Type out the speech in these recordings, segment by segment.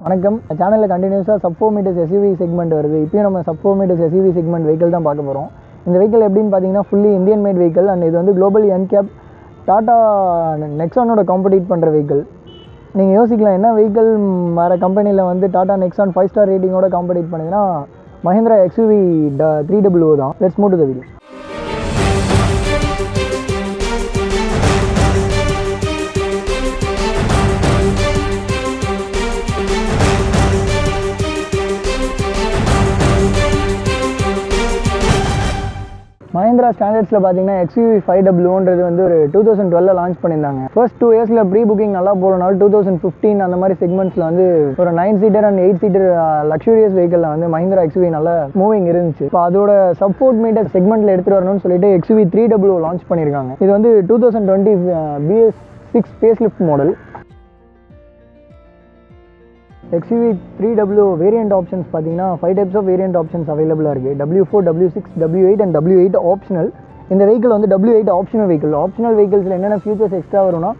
வணக்கம். சேனலில் கண்டினியூஸாக சப் 4 மீட்டர்ஸ் எஸ்யூவி செக்மெண்ட் வருது. இப்போயும் நம்ம sub 4 metres SUV segment vehicle தான் பார்க்க போகிறோம். இந்த வெஹிக்கிள் எப்படின்னு பார்த்தீங்கன்னா fully Indian made vehicle and இது வந்து குளோபல் என்கேப் டாடா நெக்ஸானோட காம்படிட் பண்ணுற வெஹிக்கிள். நீங்கள் யோசிக்கலாம், என்ன வெஹிக்கிள் வேறு கம்பெனியில் வந்து டாடா நெக்ஸான் 5 ஸ்டார் ரேட்டிங்கோட காம்படிட் பண்ணுதுன்னா மஹிந்திரா எக்ஸ்யூவி 300 தான். Let's move to the video. மஹிந்திரா ஸ்டாண்டர்ட்ஸில் பார்த்தீங்கன்னா எக்ஸ்யூவி 500ன்றது வந்து ஒரு 2012 லான்ச் பண்ணியிருந்தாங்க. ஃபர்ஸ்ட் 2 இயர்ஸில் ப்ரீ புக்கிங் நல்லா போகிறனால 2015 அந்த மாதிரி செக்மெண்ட்ஸில் வந்து ஒரு 9 சீட்டர் அண்ட் 8 சீட்டர் லக்ஸூரியஸ் வெஹிக்கிளில் வந்து மஹிந்திரா எக்ஸ்யூவி நல்லா மூவிங் இருந்துச்சு. இப்போ அதோட சப் 4 மீட்டர் செக்மெண்ட்டில் எடுத்துகிட்டு வரணும்னு சொல்லிட்டு எக்ஸ்யூவி 300 லான்ச் பண்ணியிருக்காங்க. இது வந்து 2020 BS6 face lift model. XUV 300 variant options பார்த்தீங்கன்னா 5 டைப்ஸ் ஆஃப் வேரியண்ட் ஆப்ஷன்ஸ் அவைலபிளாக இருக்குது. W4, W6, W8 and W8 optional. இந்த வெஹிக்கிள் வந்து W8 ஆப்ஷனல் வெஹிக்கிள். ஆப்ஷனல் வெஹிக்கிள்ஸில் என்னென்ன ஃபியூச்சர்ஸ் எக்ஸ்ட்ரா வரும்னா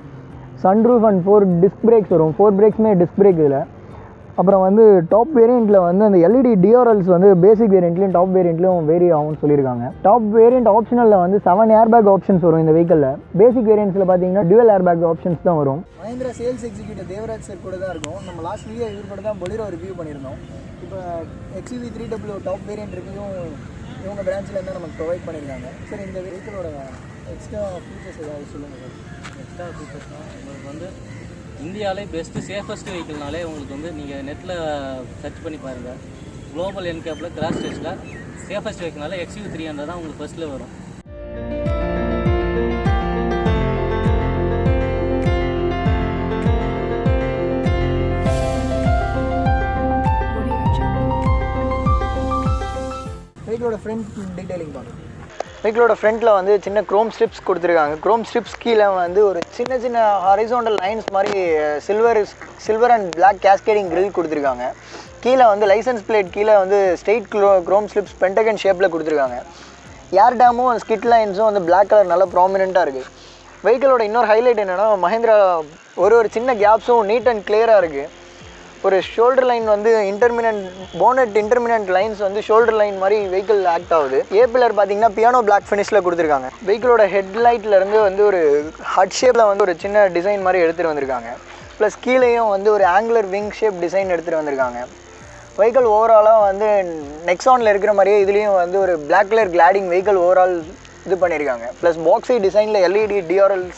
சன்ரூஃப் அண்ட் 4 டிஸ்க் பிரேக்ஸ் வரும். 4 பிரேக்ஸுமே டிஸ்க் பிரேக் இதில். அப்புறம் வந்து டாப் வேரியண்ட்டில் வந்து அந்த LED DRLs வந்து பேசிக் வேரியண்ட்லையும் டாப் வேரியண்ட்லையும் வேரி ஆகும்னு சொல்லியிருக்காங்க. டாப் வேரியண்ட் ஆப்ஷனலில் வந்து 7 ஏர்பேக் ஆப்ஷன்ஸ் வரும் இந்த வெஹிக்கிளில். பேசிக் வேரியண்ட்ஸில் பார்த்தீங்கன்னா டுவல் ஏர்பேக் ஆப்ஷன்ஸ் தான் வரும். Mahindra sales executive Devaraj sir கூட தான் இருக்கும். நம்ம லாஸ்ட் வீடியோ இவர் கூட தான் பொலிரோ ரிவ்யூ பண்ணியிருந்தோம். இப்போ எக்ஸ்யூவி 300 டாப் வேரியண்ட் ரிவ்யூவும் இவங்க பிரான்ச்சில் இருந்தால் நமக்கு ப்ரொவைட் பண்ணியிருக்காங்க. சார் இந்த வெஹிக்கிளோட எக்ஸ்ட்ரா ஃபீச்சர்ஸ் ஏதாவது சொல்லுங்கள் சார். எக்ஸ்ட்ரா ஃபீச்சர்ஸ்னால் உங்களுக்கு வந்து இந்தியாவிலே பெஸ்ட்டு சேஃபஸ்ட் வெஹிக்கிள்னாலே உங்களுக்கு வந்து நீங்கள் நெட்டில் சர்ச் பண்ணி பாருங்கள். குளோபல் என்கேப்பில் கிராஷ் டெஸ்ட்டில் சேஃபஸ்ட் வெஹிக்கிள்னால எக்ஸ்யூவி 300 தான் உங்களுக்கு ஃபஸ்ட்டில் வரும். வெஹிக்கிளோட ஃப்ரண்ட் டீட்டெயிலிங் பார்க்கலாம். வெஹிக்கிளோட ஃப்ரண்ட்டில் வந்து சின்ன க்ரோம் ஸ்ட்ரிப்ஸ் கொடுத்துருக்காங்க. க்ரோம் ஸ்ட்ரிப்ஸ் கீழே வந்து ஒரு சின்ன சின்ன ஹாரிசாண்டல் லைன்ஸ் மாதிரி silver and black cascading grill கொடுத்துருக்காங்க. கீழே வந்து லைசன்ஸ் பிளேட் கீழே வந்து ஸ்ட்ரெயிட் க்ரோம் ஸ்ட்ரிப்ஸ் பென்டகன் ஷேப்பில் கொடுத்துருக்காங்க. ஏர் டேமும் ஸ்கிட் லைன்ஸும் வந்து பிளாக் கலர் நல்லா ப்ராமினெண்ட்டாக இருக்குது. வெஹிக்கிளோட இன்னொரு ஹைலைட் என்னென்னா மஹிந்திரா ஒரு சின்ன கேப்ஸும் நீட் அண்ட் கிளியராக இருக்குது. ஒரு ஷோல்டர் லைன் வந்து போனட் இன்டர்மினன்ட் லைன்ஸ் வந்து ஷோல்டர் லைன் மாதிரி வெஹிக்கிள் ஆக்ட் ஆகுது. பில்லர் பார்த்தீங்கன்னா பியானோ பிளாக் ஃபினிஷில் கொடுத்துருக்காங்க. வெஹிக்கிளோட ஹெட்லைட்லேருந்து வந்து ஒரு ஹட் ஷேப்பில் வந்து ஒரு சின்ன டிசைன் மாதிரி எடுத்துகிட்டு வந்திருக்காங்க. ப்ளஸ் கீழேயும் வந்து ஒரு ஆங்குலர் விங் ஷேப் டிசைன் எடுத்துகிட்டு வந்திருக்காங்க. வெஹிக்கிள் ஓவராலாக வந்து நெக்ஸானில் இருக்கிற மாதிரியே இதுலேயும் வந்து ஒரு black colour cladding vehicle overall இது பண்ணியிருக்காங்க. ப்ளஸ் பாக்ஸை டிசைனில் LED DRLs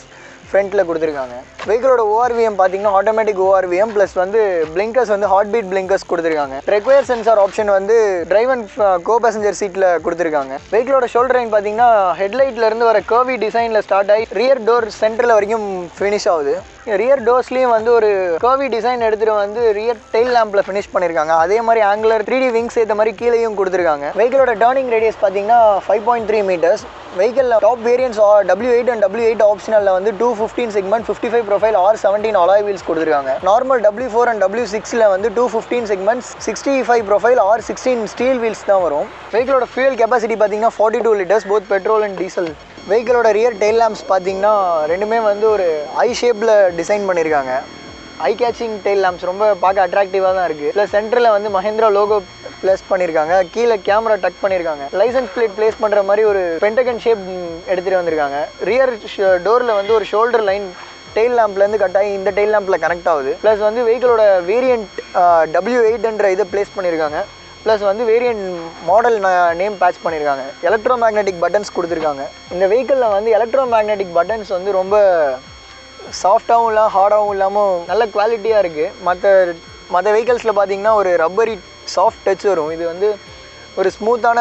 ஃப்ரண்ட்டில் கொடுத்துருக்காங்க. வெஹிக்கிளோட ORVM பார்த்தீங்கன்னா ஆட்டோமேட்டிக் ORVM ப்ளஸ் வந்து பிளிங்கர்ஸ் வந்து ஹார்ட் பீட் பிளிங்கர்ஸ் கொடுத்துருக்காங்க. ரெக்வயர் சென்சார் ஆப்ஷன் வந்து டிரைவ் அண்ட் கோ பேசஞ்சர் சீட்டில் கொடுத்துருக்காங்க. வெஹிக்கிளோட ஷோல்டர் லைன் பார்த்தீங்கன்னா ஹெட்லைட்லேருந்து வர கர்வி டிசைனில் ஸ்டார்ட் ஆகி ரியர் டோர் சென்டரில் வரைக்கும் ஃபினிஷ் ஆகுது. ரியர் டோர்ஸ்லேயும் வந்து ஒரு கர்வி டிசைன் எடுத்துகிட்டு வந்து ரியர் டெயில் லேம்பில் ஃபினிஷ் பண்ணியிருக்காங்க. அதே மாதிரி ஆங்குலர் 3D விங்ஸ் ஏற்ற மாதிரி கீழேயும் கொடுத்துருக்காங்க. வெஹிக்கிளோட டர்னிங் ரேடியஸ் பார்த்தீங்கன்னா 5.3 மீட்டர்ஸ். வெஹிக்கிளில் top variants W8 and W8 ஆப்ஷனில் வந்து 215 segment 55 profile R17 alloy wheels கொடுத்துருக்காங்க. நார்மல் W4 அண்ட் W6ல் வந்து 215 segments 65 profile R16 steel wheels தான் வரும். வெஹிக்கிளோட ஃபியூல் கெப்பாசிட்டி பார்த்தீங்கன்னா 42 litres both petrol and diesel. வெஹிக்கிளோட ரியர் டெயில் லேம்ப்ஸ் பார்த்தீங்கன்னா ரெண்டுமே வந்து ஒரு ஐ ஷேப்பில் டிசைன் பண்ணியிருக்காங்க. ஐ கேச்சிங் டெயில் லேம்ப்ஸ் ரொம்ப பார்க்க அட்ராக்டிவாக தான் இருக்குது. ப்ளஸ் சென்டரில் வந்து மஹிந்திரா லோகோ ப்ளேஸ் பண்ணியிருக்காங்க. கீழே கேமரா டக் பண்ணியிருக்காங்க. லைசன்ஸ் பிளேட் பிளேஸ் பண்ணுற மாதிரி ஒரு பென்டகன் ஷேப் எடுத்துகிட்டு வந்திருக்காங்க. ரியர் டோரில் வந்து ஒரு ஷோல்டர் லைன் டெயில் லேம்ப்லேருந்து கட் ஆகி இந்த டெயில் லேம்பில் கனெக்ட் ஆகுது. ப்ளஸ் வந்து வெஹிக்கிளோட வேரியண்ட் W8 இதை பிளேஸ் பண்ணியிருக்காங்க. ப்ளஸ் வந்து வேரியண்ட் மாடல் நேம் பேட்ச் பண்ணியிருக்காங்க. எலக்ட்ரோ மேக்னெட்டிக் பட்டன்ஸ் கொடுத்துருக்காங்க. இந்த வெஹிக்கிளில் வந்து எலக்ட்ரோ மேக்னெட்டிக் பட்டன்ஸ் வந்து ரொம்ப சாஃப்டாகவும் இல்லை ஹார்டாகவும் இல்லாமல் நல்ல குவாலிட்டியாக இருக்குது. மற்ற வெஹிக்கிள்ஸில் பார்த்தீங்கன்னா ஒரு ரப்பரி சாஃப்ட் டச் வரும். இது வந்து ஒரு ஸ்மூத்தான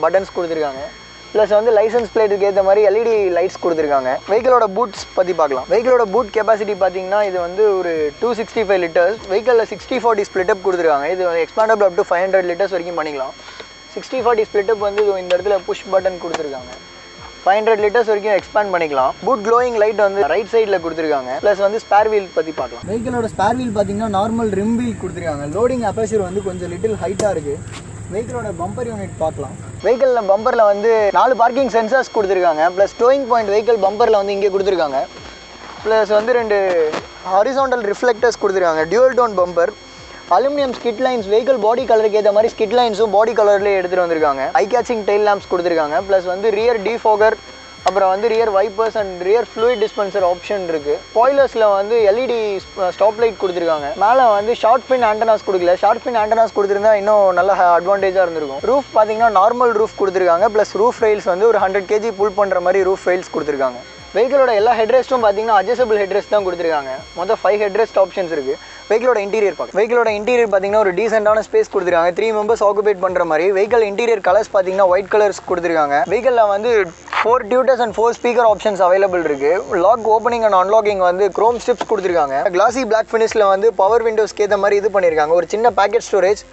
பட்டன்ஸ் கொடுத்துருக்காங்க. ப்ளஸ் வந்து லைசன்ஸ் பிளேட்டுக்கு ஏற்ற மாதிரி LED லைட்ஸ் கொடுத்துருக்காங்க. வெஹிக்கிளோட பூட்ஸ் பற்றி பார்க்கலாம். வெஹிக்கிளோட பூட் கெப்பாசிட்டி பார்த்தீங்கன்னா இது வந்து ஒரு 265 லிட்டர்ஸ். வெஹிக்கிளில் 60/40 ஸ்ப்ளிட்டப் கொடுத்துருக்காங்க. இது எக்ஸ்பாண்டபிள் அப் டு 500 லிட்டர்ஸ் வரைக்கும் பண்ணிக்கலாம். 60/40 ஸ்ப்ளிட்டப் வந்து இந்த இடத்துல புஷ் பட்டன் கொடுத்துருக்காங்க. 500 லிட்டர்ஸ் வரைக்கும் எக்ஸ்பேண்ட் பண்ணிக்கலாம். பூட் க்ளோயிங் லைட் வந்து ரைட் சைடில் கொடுத்துருக்காங்க. ப்ளஸ் வந்து ஸ்பேர் வீல் பற்றி பார்க்கலாம். வெஹிக்கிளோட ஸ்பேர் வீல் பார்த்தீங்கன்னா நார்மல் ரிம் வீல் கொடுத்துருக்காங்க. லோடிங் அப்பேச்சர் வந்து கொஞ்சம் லிட்டில் ஹைட்டாக இருக்குது. வெஹிக்கிளோட பம்பர் யூனிட் பார்க்கலாம். வெஹிக்கிளில் பம்பரில் வந்து 4 பார்க்கிங் சென்சார்ஸ் கொடுத்துருக்காங்க. ப்ளஸ் டோயிங் பாயிண்ட் வெஹிக்கிள் பம்பரில் வந்து இங்கே கொடுத்துருக்காங்க. ப்ளஸ் வந்து 2 ஹாரிசாண்டல் ரிஃப்ளெக்டர்ஸ் கொடுத்துருக்காங்க. Dual tone bumper aluminium skid lines vehicle body கலருக்கு ஏற்ற மாதிரி ஸ்கிட் லைன்ஸும் பாடி கலர்லேயே எடுத்துகிட்டு வந்திருக்காங்க. ஐ கேச்சிங் டெயில் லேம்ப்ஸ் கொடுத்துருக்காங்க. ப்ளஸ் வந்து ரியர் டிஃபாகர், அப்புறம் வந்து rear wipers and rear fluid dispenser option இருக்குது. ஸ்பாய்லர்ஸில் வந்து எல்இடி ஸ்டாப் லைட் கொடுத்துருக்காங்க. மேலே வந்து ஷார்ட் ஃபின் ஆண்டனாஸ் கொடுக்கல. ஷார்ட் ஃபின் ஆண்டனாஸ் கொடுத்துருந்தா இன்னும் நல்ல அட்வான்டேஜாக இருந்திருக்கும். ரூஃப் பார்த்தீங்கன்னா நார்மல் ரூஃப் கொடுத்துருக்காங்க. ப்ளஸ் ரூஃப் ரெயில்ஸ் வந்து ஒரு 100 kg புல் பண்ணுற மாதிரி ரூஃப் ரெயில்ஸ் கொடுத்துருக்காங்க. வெஹிக்கிளோட எல்லா ஹெட்ரெஸ்ட்டும் பார்த்தீங்கன்னா அட்ஜஸ்டபிள் ஹெட்ரெஸ்ட் தான் கொடுத்துருக்காங்க. மொத்தம் 5 ஹெட்ரெஸ்ட் ஆப்ஷன்ஸ் இருக்குது. வெஹிக்கிளோட இன்டீரியர் பார்த்தீங்கன்னா ஒரு டீசென்டான ஸ்பேஸ் கொடுத்துருக்காங்க. 3 members ஆக்குபேட் பண்ணுற மாதிரி. வெஹிக்கிள் இன்டீரியர் கலர்ஸ் பார்த்தீங்கன்னா ஒயிட் கலர்ஸ் கொடுத்துருக்காங்க. வெஹிக்கிளில் வந்து 4 tutors and 4 speaker options available இருக்குது. லாக் ஓப்பனிங் அண்ட் அன்லாக்கிங் வந்து குரோம் ஸ்ட்ரிப்ஸ் கொடுத்துருக்காங்க. கிளாசி பிளாக் ஃபினிஷில் வந்து பவர் விண்டோஸ்க்கு ஏற்ற மாதிரி இது பண்ணியிருக்காங்க. ஒரு சின்ன பேக்கெட் ஸ்டோரேஜ்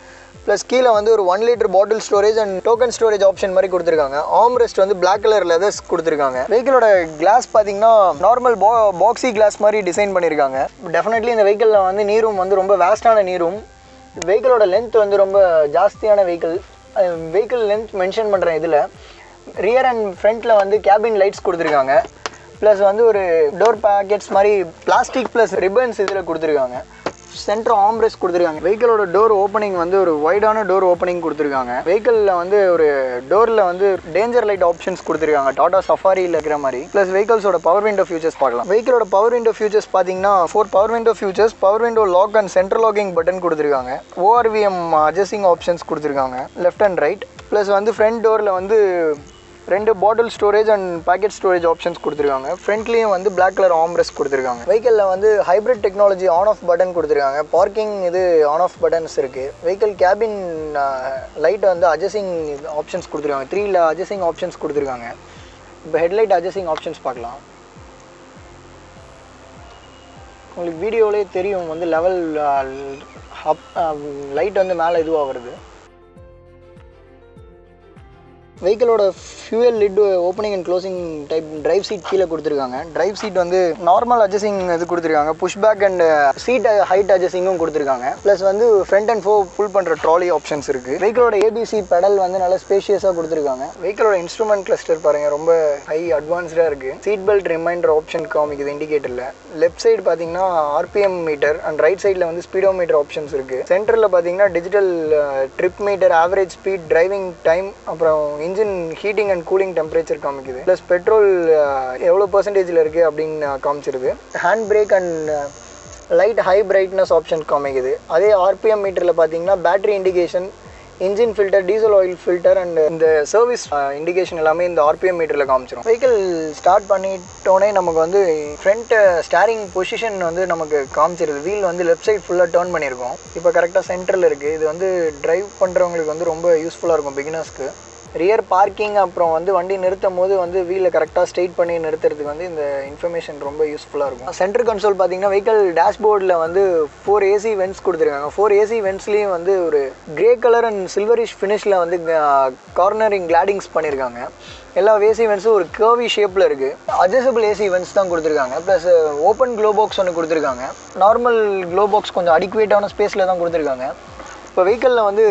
ப்ளஸ் கீழே வந்து ஒரு 1 liter bottle storage and token storage option மாதிரி கொடுத்துருக்காங்க. ஆர்ம் ரெஸ்ட் வந்து பிளாக் கலர் லெதர்ஸ் கொடுத்துருக்காங்க. வெஹிக்கிளோட கிளாஸ் பார்த்தீங்கன்னா நார்மல் பாக்ஸி கிளாஸ் மாதிரி டிசைன் பண்ணியிருக்காங்க. டெஃபினெட்லி இந்த வெஹிக்கிளில் வந்து நீரும் வந்து ரொம்ப வேஸ்டான நீரும். வெஹிக்கிளோட லென்த் வந்து ரொம்ப ஜாஸ்தியான வெஹிக்கிள் லென்த் மென்ஷன் பண்ணுறேன். இதில் ரியர் அண்ட் ஃப்ரண்ட்டில் வந்து கேபின் லைட்ஸ் கொடுத்துருக்காங்க. ப்ளஸ் வந்து ஒரு டோர் பேக்கெட்ஸ் மாதிரி பிளாஸ்டிக் ப்ளஸ் ரிப்பன்ஸ் இதில் கொடுத்துருக்காங்க. சென்டர் ஆம்ரெஸ்ட் கொடுத்துருக்காங்க. வெஹிக்கிளோட டோர் ஓப்பனிங் வந்து ஒரு வைடான டோர் ஓப்பனிங் கொடுத்துருக்காங்க. வெஹிக்கிளில் வந்து ஒரு டோரில் வந்து டேஞ்சர் லைட் ஆப்ஷன்ஸ் கொடுத்துருக்காங்க டாடா சஃபாரியில் இருக்கிற மாதிரி. ப்ளஸ் வெஹிக்கிள்ஸோட பவர் விண்டோ ஃபியூச்சர்ஸ் பார்க்கலாம். வெஹிக்கிளோட பவர் விண்டோ ஃபியூச்சர்ஸ் பார்த்தீங்கன்னா 4 power window features, power window lock and central locking button கொடுத்துருக்காங்க. ORVM அட்ஜஸ்டிங் ஆப்ஷன்ஸ் கொடுத்துருக்காங்க லெஃப்ட் அண்ட் ரைட். ப்ளஸ் வந்து ஃப்ரண்ட் டோரில் வந்து 2 bottle storage and packet storage options கொடுத்துருக்காங்க. ஃப்ரண்ட்லேயும் வந்து பிளாக் கலர் ஆம்ரெஸ்ட் கொடுத்துருக்காங்க. வெஹிக்கிளில் வந்து hybrid technology on off button கொடுத்துருக்காங்க. பார்க்கிங் இது ஆன் ஆஃப் பட்டன்ஸ் இருக்குது. வெஹிக்கிள் கேபின் லைட் வந்து அட்ஜஸ்டிங் ஆப்ஷன்ஸ் கொடுத்துருக்காங்க. 3 அட்ஜஸ்டிங் ஆப்ஷன்ஸ் கொடுத்துருக்காங்க. இப்போ ஹெட்லைட் அட்ஜஸ்டிங் ஆப்ஷன்ஸ் பார்க்கலாம். உங்களுக்கு வீடியோவிலே தெரியும் வந்து லெவல் லைட் வந்து மேலே இதுவாக வருது. வெஹிக்கிளோட fuel lid opening and closing type drive seat கீழே கொடுத்துருக்காங்க. டிரைவ் சீட் வந்து நார்மல் அட்ஜஸ்டிங் இது கொடுத்துருக்காங்க. Push back and seat height அட்ஜஸ்டிங்கும் கொடுத்துருக்காங்க. ப்ளஸ் வந்து ஃப்ரண்ட் அண்ட் புல் பண்ணுற ட்ராலி ஆப்ஷன்ஸ் இருக்குது. வெஹிக்கிளோட ஏபிசி பெடல் வந்து நல்லா ஸ்பேஷியஸாக கொடுத்துருக்காங்க. வெஹிக்கிளோட இன்ஸ்ட்ருமெண்ட் கிளஸ்டர் பாருங்கள், ரொம்ப ஹை அட்வான்ஸ்டாக இருக்குது. சீட் பெல்ட் ரிமைண்டர் ஆப்ஷன் காமிக்குது இண்டிகேட்டரில். லெஃப்ட் சைடு பார்த்தீங்கன்னா RPM மீட்டர் அண்ட் ரைட் சைடில் வந்து ஸ்பீடோமீட்டர் ஆப்ஷன்ஸ் இருக்குது. சென்டரில் பார்த்தீங்கன்னா digital trip meter, average speed, driving time, அப்புறம் engine heating and cooling temperature காமிக்குது. ப்ளஸ் பெட்ரோல் எவ்வளோ பர்சன்டேஜில் இருக்குது அப்படின்னு காமிச்சிருது. Hand brake and light high brightness option காமிக்குது. அதே RPM மீட்டரில் பார்த்தீங்கன்னா battery indication, engine filter, diesel oil filter and இந்த சர்வீஸ் இண்டிகேஷன் எல்லாமே இந்த RPM மீட்டரில் காமிச்சிடும். வெஹிக்கிள் ஸ்டார்ட் பண்ணிட்டோன்னே நமக்கு வந்து ஃப்ரண்ட் ஸ்டேரிங் பொசிஷன் வந்து நமக்கு காமிச்சிருது. வீல் வந்து லெஃப்ட் சைட் ஃபுல்லாக டர்ன் பண்ணியிருக்கோம். இப்போ கரெக்டாக சென்டரில் இருக்குது. இது வந்து டிரைவ் பண்ணுறவங்களுக்கு வந்து ரொம்ப யூஸ்ஃபுல்லாக இருக்கும் பிகினர்ஸ்க்கு. ரியர் பார்க்கிங் அப்புறம் வந்து வண்டி நிறுத்தும் போது வந்து வீலை கரெக்டாக ஸ்ட்ரெயிட் பண்ணி நிறுத்துறதுக்கு வந்து இந்த இன்ஃபர்மேஷன் ரொம்ப யூஸ்ஃபுல்லாக இருக்கும். சென்டர் கன்சோல் பார்த்தீங்கன்னா வெஹிக்கிள் டேஷ்போர்டில் வந்து 4 AC வென்ட்ஸ் கொடுத்துருக்காங்க. 4 AC வென்ட்ஸ்லேயும் வந்து ஒரு கிரே கலர் அண்ட் சில்வரிஷ் ஃபினிஷில் வந்து கார்னரிங் கிளாடிங்ஸ் பண்ணியிருக்காங்க. எல்லா AC வென்ட்ஸும் ஒரு கர்வி ஷேப்பில் இருக்குது. அட்ஜஸ்டபிள் AC வென்ட்ஸ் தான் கொடுத்துருக்காங்க. ப்ளஸ் ஓப்பன் க்ளோ பாக்ஸ் ஒன்று கொடுத்துருக்காங்க. நார்மல் க்ளோ பாக்ஸ் கொஞ்சம் அடிக்குவேட்டான ஸ்பேஸில் தான் கொடுத்துருக்காங்க. இப்போ வெஹிக்கிளில் வந்து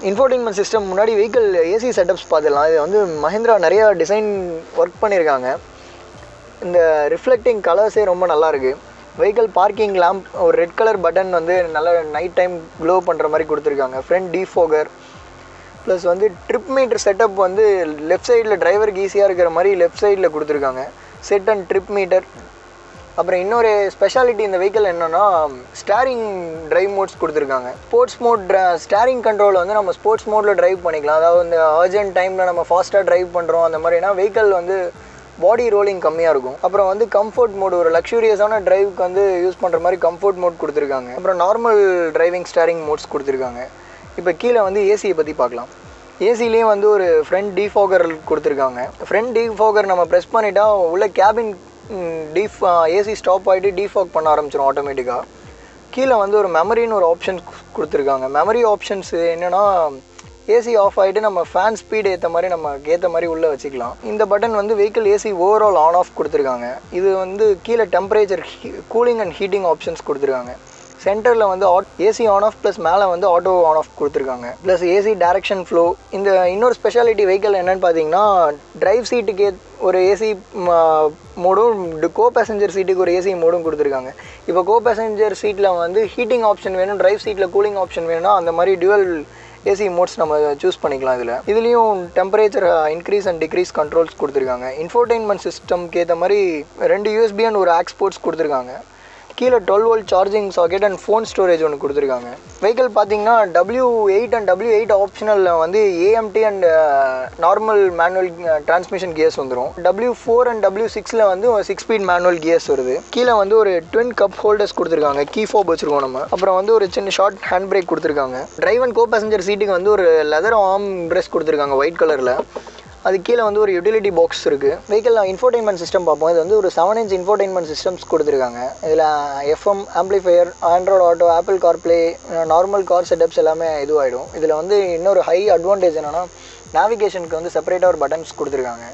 இன்ஃபோர்டைன்மெண்ட் சிஸ்டம் முன்னாடி வெஹிக்கிள் AC செட்டப்ஸ் பார்த்துடலாம். இது வந்து மஹிந்திரா நிறையா டிசைன் ஒர்க் பண்ணியிருக்காங்க. இந்த ரிஃப்ளெக்டிங் கலர்ஸே ரொம்ப நல்லாயிருக்கு. வெஹிக்கிள் பார்க்கிங் லேம்ப் ஒரு ரெட் கலர் பட்டன் வந்து நல்ல நைட் டைம் க்ளோ பண்ணுற மாதிரி கொடுத்துருக்காங்க. ஃப்ரண்ட் டிஃபோகர் ப்ளஸ் வந்து ட்ரிப் மீட்டர் செட்டப் வந்து லெஃப்ட் சைடில் டிரைவருக்கு ஈஸியாக இருக்கிற மாதிரி லெஃப்ட் சைடில் கொடுத்துருக்காங்க. Set and trip meter. அப்புறம் இன்னொரு ஸ்பெஷாலிட்டி இந்த வெஹிக்கிள் என்னென்னா ஸ்டேரிங் டிரைவ் மோட்ஸ் கொடுத்துருக்காங்க. ஸ்போர்ட்ஸ் மோட் ஸ்டேரிங் கண்ட்ரோல் வந்து நம்ம ஸ்போர்ட்ஸ் மோடில் டிரைவ் பண்ணிக்கலாம். அதாவது இந்த அர்ஜென்ட் டைமில் நம்ம ஃபாஸ்ட்டாக டிரைவ் பண்ணுறோம் அந்த மாதிரினா வெஹிக்கிள் வந்து பாடி ரோலிங் கம்மியாக இருக்கும். அப்புறம் வந்து கம்ஃபர்ட் மோட், ஒரு லக்ஸூரியஸான டிரைவுக்கு வந்து யூஸ் பண்ணுற மாதிரி கம்ஃபர்ட் மோட் கொடுத்துருக்காங்க. அப்புறம் நார்மல் டிரைவிங் ஸ்டேரிங் மோட்ஸ் கொடுத்துருக்காங்க. இப்போ கீழே வந்து ஏசியை பற்றி பார்க்கலாம். ஏசிலேயும் வந்து ஒரு ஃப்ரண்ட் டிஃபாகர் கொடுத்துருக்காங்க. ஃப்ரண்ட் டிஃபாகர் நம்ம ப்ரெஸ் பண்ணிட்டா உள்ள கேபின் ஏசி ஸ்டாப் ஆகிட்டு டிஃபாக் பண்ண ஆரம்பிச்சிடும் ஆட்டோமேட்டிக்காக. கீழே வந்து ஒரு மெமரின்னு ஒரு ஆப்ஷன் கொடுத்துருக்காங்க. மெமரி ஆப்ஷன்ஸ் என்னென்னா ஏசி ஆஃப் ஆகிட்டு நம்ம ஃபேன் ஸ்பீடு ஏற்ற மாதிரி நமக்கு ஏற்ற மாதிரி உள்ளே வச்சுக்கலாம். இந்த பட்டன் வந்து vehicle AC overall on off கொடுத்துருக்காங்க. இது வந்து கீழே temperature, cooling and heating options கொடுத்துருக்காங்க. சென்டரில் வந்து ஏசி ஆன் ஆஃப் ப்ளஸ் மேலே வந்து ஆட்டோ ஆன் ஆஃப் கொடுத்துருக்காங்க. Plus AC direction flow. இந்த இன்னொரு ஸ்பெஷாலிட்டி வெஹிக்கிள் என்னென்னு பார்த்தீங்கன்னா டிரைவ் சீட்டுக்கு ஒரு ஏசி மோடும் கோ பேசஞ்சர் சீட்டுக்கு ஒரு ஏசி மோடும் கொடுத்துருக்காங்க. இப்போ கோ பேசஞ்சர் சீட்டில் வந்து ஹீட்டிங் ஆப்ஷன் வேணும், டிரைவ் சீட்டில் கூலிங் ஆப்ஷன் வேணும்னா அந்த மாதிரி டியூவல் ஏசி மோட்ஸ் நம்ம சூஸ் பண்ணிக்கலாம். இதுலேயும் temperature increase and degrees controls கொடுத்துருக்காங்க. இன்ஃபோர்டெயின்மெண்ட் சிஸ்டம்க்கு ஏற்ற மாதிரி 2 USB அண்ட் ஒரு ஆக்ஸ் போர்ட்ஸ் கொடுத்துருக்காங்க. கீழே 12 volt charging socket and phone storage ஒன்று கொடுத்துருக்காங்க. வெஹிக்கிள் பார்த்தீங்கன்னா W8 அண்ட் W8 ஆப்ஷனலில் வந்து AMT and normal manual transmission gears வந்துடும். W4 அண்ட் W6ல் வந்து 6 ஸ்பீட் மேனுவல் கியர்ஸ் வருது. கீழே வந்து ஒரு ட்வின் கப் ஹோல்டர்ஸ் கொடுத்துருக்காங்க. கீ ஃபோப் வச்சுருக்கோம் நம்ம. அப்புறம் வந்து ஒரு சின்ன ஷார்ட் ஹேண்ட் பிரேக் கொடுத்துருக்காங்க. டிரைவ் அண்ட் கோ பேசஞ்சர் சீட்டுக்கு வந்து ஒரு லெதர் ஆர்ம் ரெஸ்ட் கொடுத்துருக்காங்க ஒயிட் கலரில். அது கீழே வந்து ஒரு யூட்டிலிட்டி பாக்ஸ் இருக்குது. வெஹிக்கிளில் இன்ஃபோர்டெயின்மெண்ட் சிஸ்டம் பார்ப்போம். இது வந்து ஒரு 7 inch இன்ஃபோர்டெயின்மெண்ட் சிஸ்டம்ஸ் கொடுத்துருக்காங்க. இதில் FM amplifier, Android auto, apple CarPlay, normal car setups எல்லாமே இதுவாகிடும். இதில் வந்து இன்னொரு ஹை அட்வான்டேஜ் என்னென்னா நேவிகேஷனுக்கு வந்து செப்பரேட்டாக ஒரு பட்டன்ஸ் கொடுத்துருக்காங்க.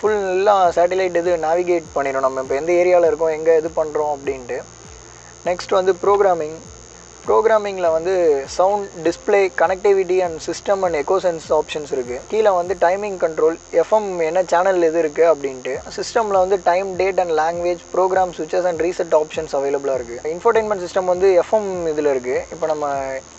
ஃபுல்லாக சேட்டிலைட் இது நேவிகேட் பண்ணிடும் நம்ம இப்போ எந்த ஏரியாவில் இருக்கோம், எங்கே இது பண்ணுறோம் அப்படின்ட்டு. நெக்ஸ்ட் வந்து ப்ரோக்ராமிங்கில் வந்து sound, display, connectivity and system and ecosense options இருக்குது. கீழே வந்து டைமிங் கண்ட்ரோல், FM என்ன சேனல் இது இருக்குது அப்படின்ட்டு. சிஸ்டமில் வந்து time, date and language, program switches and reset options அவைலபிளாக இருக்குது. இன்ஃபோர்டெயின்மெண்ட் சிஸ்டம் வந்து FM இதில் இருக்குது. இப்போ நம்ம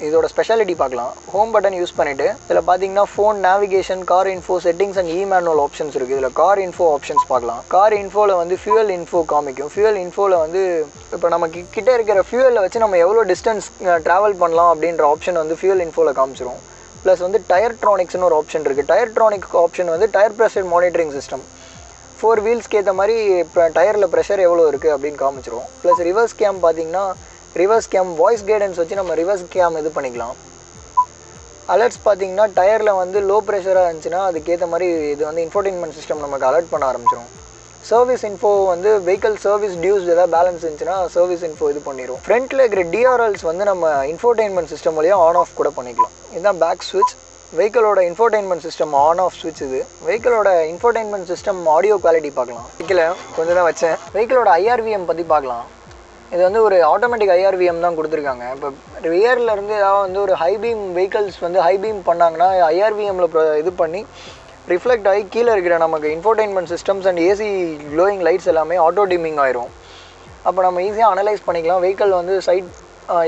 இதோட ஸ்பெஷாலிட்டி பார்க்கலாம். ஹோம் பட்டன் யூஸ் பண்ணிவிட்டு இதில் பார்த்தீங்கன்னா phone, navigation, car info, settings and manual options இருக்குது. இதில் கார் இன்ஃபோ ஆப்ஷன்ஸ் பார்க்கலாம். கார் இன்ஃபோவில் வந்து ஃபியூயல் இன்ஃபோ காமிக்கும். ஃபியூயல் இன்ஃபோவில் வந்து இப்போ நம்ம கிட்ட இருக்கிற ஃபியூயலை வச்சு நம்ம எவ்வளோ டிஸ்டன்ஸ் ட்ராவல் பண்ணலாம் அப்படின்ற ஆப்ஷன் வந்து ஃபியூயல் இன்ஃபோவில் காமிச்சிரும். ப்ளஸ் வந்து டயர்ட்ரானிக்ஸ்னு ஒரு ஆப்ஷன் இருக்குது. டயர்ட்ரானிக் ஆப்ஷன் வந்து டயர் ப்ரெஷர் மானிட்டரிங் சிஸ்டம். 4 wheelsக்கு ஏற்ற மாதிரி இப்போ டயரில் ப்ரெஷர் எவ்வளோ இருக்குது அப்படின்னு காமிச்சிரும். ப்ளஸ் ரிவர்ஸ் கேம் பார்த்தீங்கன்னா ரிவர்ஸ் கேம் வாய்ஸ் கைடன்ஸ் வச்சு நம்ம ரிவர்ஸ் கேம் இது பண்ணிக்கலாம். அலர்ட்ஸ் பார்த்தீங்கன்னா டயரில் வந்து லோ ப்ரெஷராக இருந்துச்சுன்னா அதுக்கேற்ற மாதிரி இது வந்து இன்ஃபோர்டெயின்மெண்ட் சிஸ்டம் நமக்கு அலர்ட் பண்ண ஆரம்பிச்சிடும். சர்வீஸ் இன்ஃபோ வந்து வெஹிக்கல் சர்வீஸ் டியூஸ் ஏதாவது பேலன்ஸ் இருந்துச்சுன்னா சர்வீஸ் இன்ஃபோ இது பண்ணிடும். ஃப்ரண்ட்டில் இருக்கிற DRLs வந்து நம்ம இன்ஃபோர்டெயின்மெண்ட் சிஸ்டம் வழியாக ஆன் ஆஃப் கூட பண்ணிக்கலாம். இதுதான் பேக் ஸ்விட்ச். வெஹிக்கிளோட இன்ஃபோர்டெயின்மெண்ட் சிஸ்டம் ஆன் ஆஃப் ஸ்விட்ச் இது. வெஹிக்கிளோட இன்ஃபோர்டெயின்மெண்ட் சிஸ்டம் ஆடியோ குவாலிட்டி பார்க்கலாம். வெஹிக்கிளை கொஞ்சம் தான் வச்சேன். வெஹிக்கிளோட IRVM பற்றி பார்க்கலாம். இது வந்து ஒரு ஆட்டோமேட்டிக் IRVM தான் கொடுத்துருக்காங்க. இப்போ ரியர்லேருந்து ஏதாவது வந்து ஒரு ஹை பீம் வெஹிக்கிள்ஸ் வந்து ஹை பீம் பண்ணாங்கன்னா IRVMல இது பண்ணி ரிஃப்ளெக்ட் ஆகி கீழே இருக்கிற நமக்கு infotainment systems and AC glowing lights எல்லாமே ஆட்டோ டிமிங் ஆயிரும். அப்போ நம்ம ஈஸியாக அனலைஸ் பண்ணிக்கலாம். வெஹிக்கிள் வந்து சைட்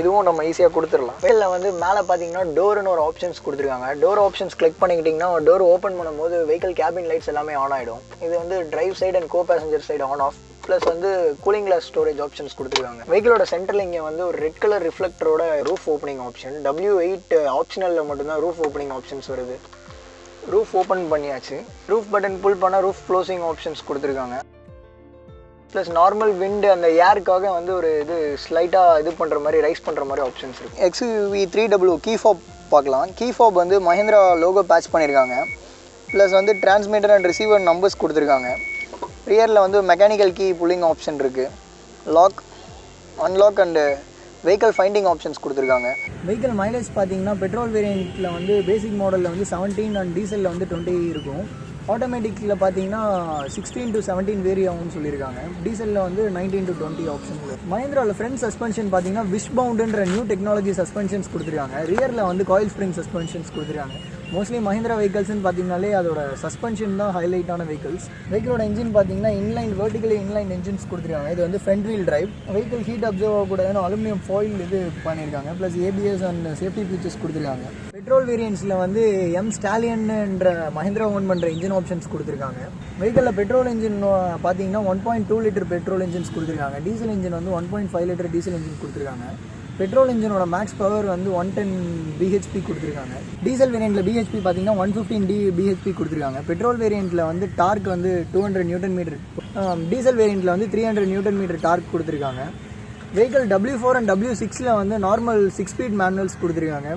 இதுவும் நம்ம ஈஸியாக கொடுத்துடலாம். வெஹிக்கிளில் வந்து மேலே பார்த்தீங்கன்னா டோர்னு ஒரு ஆப்ஷன்ஸ் கொடுத்துருக்காங்க. டோர் ஆப்ஷன்ஸ் கிளிக் பண்ணிக்கிட்டிங்கன்னா டோர் ஓப்பன் பண்ணும்போது வெஹிக்கிள் கேபின் லைட்ஸ் எல்லாமே ஆன் ஆகிடும். இது வந்து drive side and co passenger side on off. Plus வந்து கூலிங் கிளாஸ் ஸ்டோரேஜ் ஆப்ஷன்ஸ் கொடுத்துருக்காங்க. வெஹிக்கிளோட சென்டரில் இங்கே வந்து ஒரு ரெட் கலர் ரிஃப்ளெக்டரோட ரூஃப் ஓப்பனிங் ஆப்ஷன். W8 ஆப்ஷனலில் மட்டும்தான் ரூஃப் ஓப்பனிங் ஆப்ஷன்ஸ் வருது. ரூஃப் ஓப்பன் பண்ணியாச்சு. ரூஃப் பட்டன் புல் பண்ணால் ரூஃப் க்ளோசிங் ஆப்ஷன்ஸ் கொடுத்துருக்காங்க. ப்ளஸ் நார்மல் விண்டு அந்த ஏருக்காக வந்து ஒரு இது ஸ்லைட்டாக இது பண்ணுற மாதிரி ரைஸ் பண்ணுற மாதிரி ஆப்ஷன்ஸ் இருக்குது. XUV3W கீ ஃபாப் பார்க்கலாம். கீ ஃபாப் வந்து மஹிந்திரா லோகோ பேட்ச் பண்ணியிருக்காங்க. ப்ளஸ் வந்து டிரான்ஸ்மிட்டர் அண்ட் ரிசீவர் நம்பர்ஸ் கொடுத்துருக்காங்க. ரியரில் வந்து மெக்கானிக்கல் கீ புல்லிங் ஆப்ஷன் இருக்குது. Lock, unlock and vehicle finding options கொடுத்துருக்காங்க. வெஹிக்கல் மைலேஜ் பார்த்தீங்கன்னா பெட்ரோல் வேரியண்ட்டில் வந்து பேசிக் மாடலில் வந்து 17 அண்ட் டீசலில் வந்து 20 இருக்கும். ஆட்டோமேட்டிக்கில் பார்த்தீங்கன்னா 16 to 17 வேரி ஆகும்னு சொல்லியிருக்காங்க. டீசலில் வந்து 19 to 20 ஆப்ஷன்ஸில். மஹிந்திராவில் ஃப்ரண்ட் சஸ்பென்ஷன் பார்த்தீங்கன்னா விஷ் பவுண்டுன்ற நியூ டெக்னாலஜி சஸ்பென்ஷன்ஸ் கொடுத்துருக்காங்க. ரியரில் வந்து காயில் ஸ்ப்ரிங் சஸ்பென்ஷன்ஸ் கொடுத்துருக்காங்க. மோஸ்ட்லி மஹிந்திரா வெஹிக்கல்ஸ்னு பார்த்தீங்கனாலே அதோட சஸ்பென்ஷன் தான் ஹைலைட்டான வெஹிக்கல்ஸ். வெஹிக்கிளோட இன்ஜின் பார்த்தீங்கன்னா வெர்டிகலி இன்லைன் இன்ஜின்ஸ் கொடுத்துருக்காங்க. இது வந்து front wheel drive. Vehicle heat absorb ஆகக்கூடாதுன்னு அலுமினியம் ஃபாயில் இது பண்ணியிருக்காங்க. Plus ABS and safety features கொடுத்துருக்காங்க. பெட்ரோல் வேரியன்ட்ஸில் வந்து ஸ்டாலியன்ன்ற மஹிந்திரா ஓன் பண்ணுற இன்ஜின் ஆப்ஷன்ஸ் கொடுத்துருக்காங்க. வெஹிக்கிளில் பெட்ரோல் இன்ஜின் பார்த்தீங்கன்னா 1.2 லிட்டர் பெட்ரோல் இன்ஜின்ஸ் கொடுத்துருக்காங்க. டீசல் இன்ஜின் வந்து 1.5 லிட்டர் டீசல் இன்ஜின் கொடுத்துருக்காங்க. பெட்ரோல் இன்ஜினோட மேக்ஸ் பவர் வந்து 110 bhp கொடுத்துருக்காங்க. டீசல் வேரியண்ட்டில் BHP பார்த்தீங்கன்னா 115 bhp கொடுத்துருக்காங்க. பெட்ரோல் வேரியண்ட்டில் வந்து டார்க் வந்து 200 Nm, டீசல் வேரியண்ட்டில் வந்து 300 Nm டார்க் கொடுத்துருக்காங்க. வெஹிக்கிள் W4 அண்ட் W6ல் வந்து நார்மல் 6 ஸ்பீட் மேனுவல்ஸ் கொடுத்துருக்காங்க.